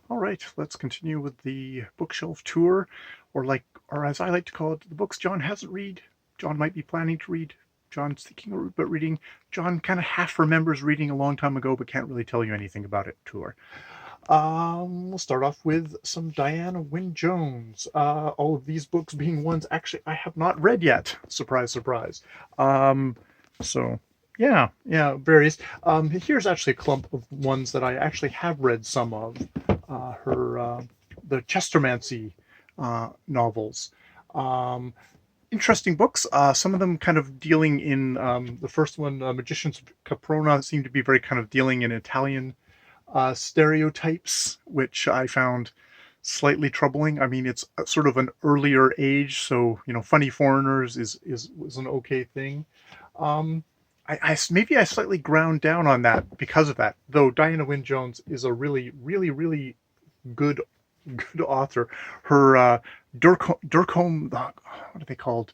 All right, let's continue with the bookshelf tour, or as I like to call it, the books John hasn't read. John might be planning to read. John's thinking about reading. John kind of half remembers reading a long time ago, but can't really tell you anything about it. Tour. We'll start off with some Diana Wynne Jones. All of these books being ones actually I have not read yet. Surprise, surprise. Um, so yeah, various. Here's actually a clump of ones that I actually have read some of. Her the Chestermancy novels. Um, Interesting books. Some of them kind of dealing in the first one, Magicians of Caprona, seemed to be very kind of dealing in Italian stereotypes, which I found slightly troubling. I mean, it's sort of an earlier age, so funny foreigners is was an okay thing. Um, maybe I slightly ground down on that because of that. Though Diana Wynne Jones is a really good good author. Her Durkholm, what are they called?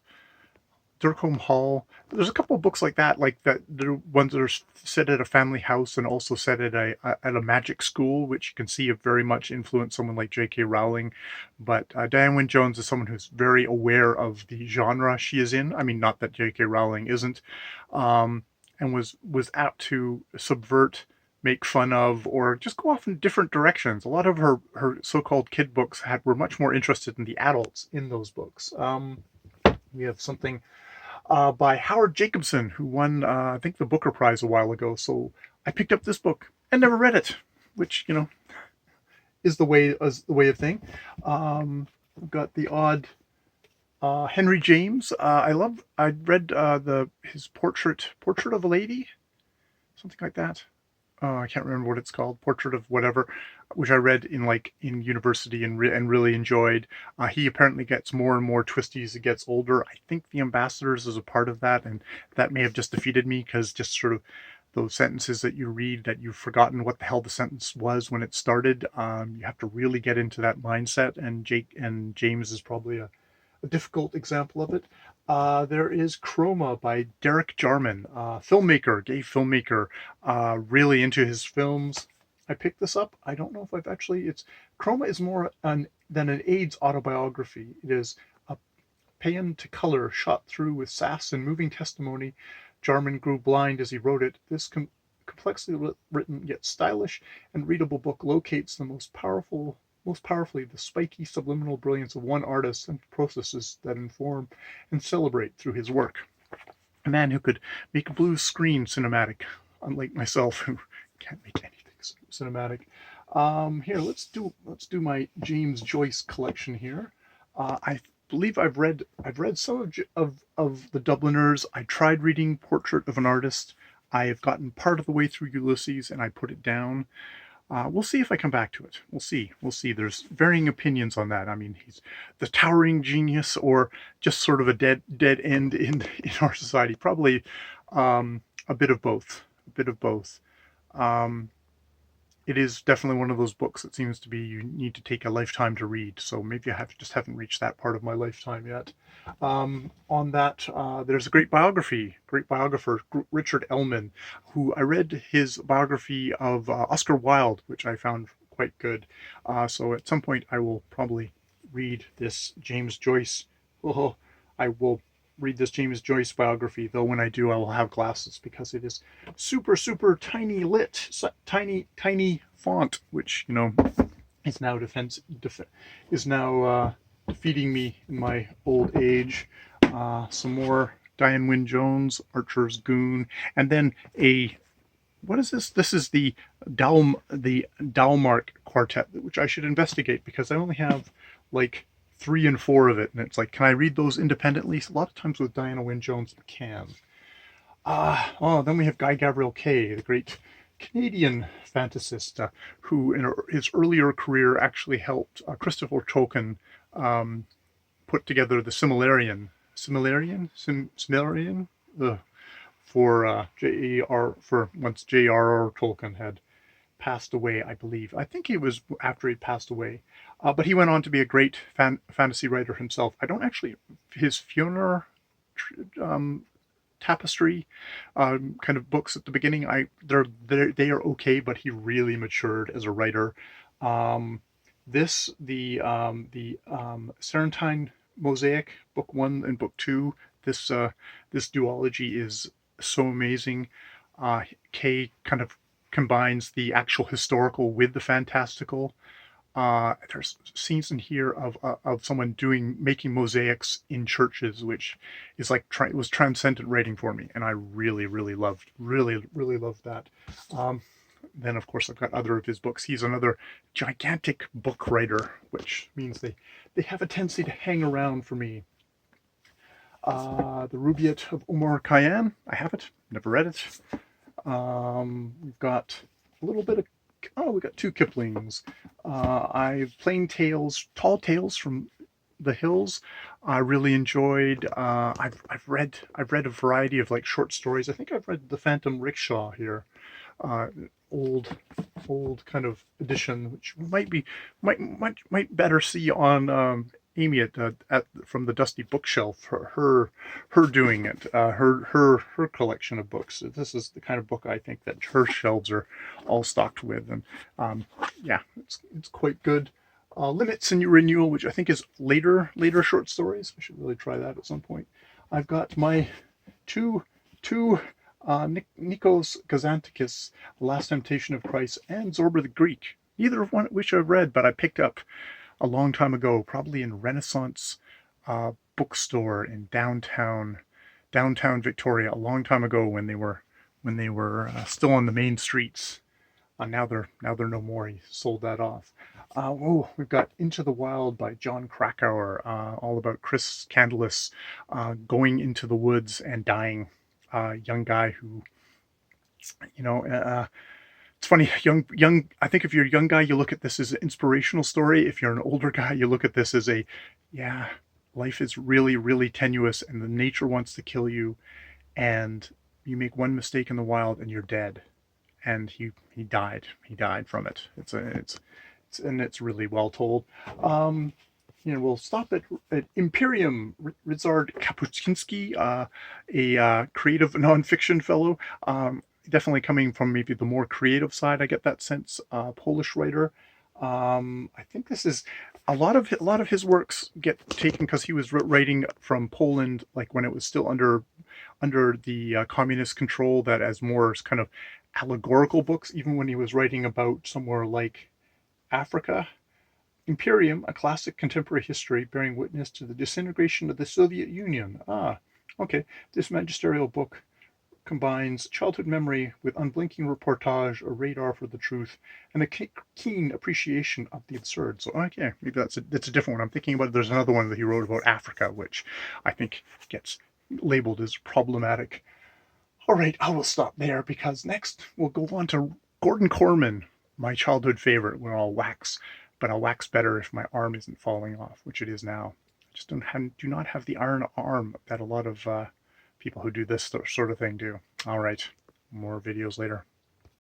Durkholm Hall. There's a couple of books like that, the ones that are set at a family house and also set at a magic school, which you can see have very much influenced someone like J.K. Rowling. But Diane Wynne Jones is someone who's very aware of the genre she is in. I mean, not that J.K. Rowling isn't, and was apt to subvert, make fun of, or just go off in different directions. A lot of her so-called kid books were much more interested in the adults in those books. We have something by Howard Jacobson, who won, I think, the Booker Prize a while ago. So I picked up this book and never read it, which is the way of thing. We've got the odd Henry James. I read the his Portrait of a Lady, something like that. I can't remember what it's called, Portrait of whatever, which I read in university and really enjoyed. He apparently gets more and more twisty as he gets older. I think The Ambassadors is a part of that, and that may have just defeated me because just sort of those sentences that you read that you've forgotten what the hell the sentence was when it started. You have to really get into that mindset, and James is probably a difficult example of it. There is Chroma by Derek Jarman, gay filmmaker, really into his films. I picked this up. I don't know if I've actually. It's Chroma is more than an AIDS autobiography. It is a paean to color shot through with sass and moving testimony. Jarman grew blind as he wrote it. This complexly written yet stylish and readable book locates most powerfully the spiky subliminal brilliance of one artist and processes that inform and celebrate through his work. A man who could make a blue screen cinematic, unlike myself, who can't make anything cinematic. Here, let's do my James Joyce collection here. I believe I've read some of the Dubliners. I tried reading Portrait of an Artist. I have gotten part of the way through Ulysses and I put it down. We'll see if I come back to it. We'll see. We'll see. There's varying opinions on that. I mean, he's the towering genius, or just sort of a dead end in our society. Probably a bit of both. A bit of both. Um, it is definitely one of those books that seems to be you need to take a lifetime to read. So maybe just haven't reached that part of my lifetime yet. On that, there's a great biographer, Richard Ellman, who I read his biography of Oscar Wilde, which I found quite good. So at some point, I will probably read this James Joyce. Oh, I will read this James Joyce biography, though when I do, I will have glasses because it is super tiny lit, tiny font, which is now is now defeating me in my old age. Some more Diane Wynne Jones, Archer's Goon, and then a what is this? This is the Dalmark Quartet, which I should investigate because I only have like 3 and 4 of it, and it's like, can I read those independently? So a lot of times with Diana Wynne Jones, you can. Then we have Guy Gavriel Kay, the great Canadian fantasist, who in his earlier career actually helped Christopher Tolkien put together the Silmarillion, for J.R. for once J.R.R. Tolkien had passed away, I believe. I think it was after he passed away. But he went on to be a great fantasy writer himself. I don't actually, his Fiona um, tapestry kind of books at the beginning, they are okay, but he really matured as a writer. The Serentine Mosaic, Book One and Book Two. This duology is so amazing. Kay kind of combines the actual historical with the fantastical. There's scenes in here of someone making mosaics in churches, which is like it was transcendent writing for me, and I really loved that. Um, then of course I've got other of his books. He's another gigantic book writer, which means they have a tendency to hang around for me. The Rubaiyat of Omar Khayyam. I have it. Never read it. We've got a little bit of we got two Kiplings. I've Plain Tales, Tall Tales from the Hills. I really enjoyed. I've read a variety of like short stories. I think I've read The Phantom Rickshaw here, uh, old kind of edition, which might better see on Amy at from the Dusty Bookshelf. Her doing it. Her collection of books. This is the kind of book I think that her shelves are all stocked with, and yeah, it's quite good. Limits and Renewal, which I think is later short stories. I should really try that at some point. I've got my two Nikos Kazantakis, The Last Temptation of Christ, and Zorba the Greek. Neither of which I've read, but I picked up a long time ago, probably in Renaissance bookstore in downtown Victoria, a long time ago when they were still on the main streets. Now they're no more. He sold that off. We've got Into the Wild by John Krakauer, all about Chris Candless going into the woods and dying. Young guy who, you know, it's funny. Young. I think if you're a young guy, you look at this as an inspirational story. If you're an older guy, you look at this as yeah, life is really tenuous, and the nature wants to kill you, and you make one mistake in the wild, and you're dead. And he died. He died from it. It's really well told. We'll stop at Imperium. Ryszard Kapuscinski, a creative nonfiction fellow, definitely coming from maybe the more creative side. I get that sense. Polish writer. I think this is a lot of his works get taken because he was writing from Poland, like when it was still under the communist control. That as more kind of allegorical books, even when he was writing about somewhere like Africa. Imperium, a classic contemporary history bearing witness to the disintegration of the Soviet Union. Okay. This magisterial book combines childhood memory with unblinking reportage, a radar for the truth, and a keen appreciation of the absurd. So, okay, maybe that's a different one. I'm thinking about there's another one that he wrote about Africa, which I think gets labeled as problematic. All right, I will stop there because next we'll go on to Gordon Corman, my childhood favorite, where I'll wax, but I'll wax better if my arm isn't falling off, which it is now. I just do not have the iron arm that a lot of people who do this sort of thing do. All right, more videos later.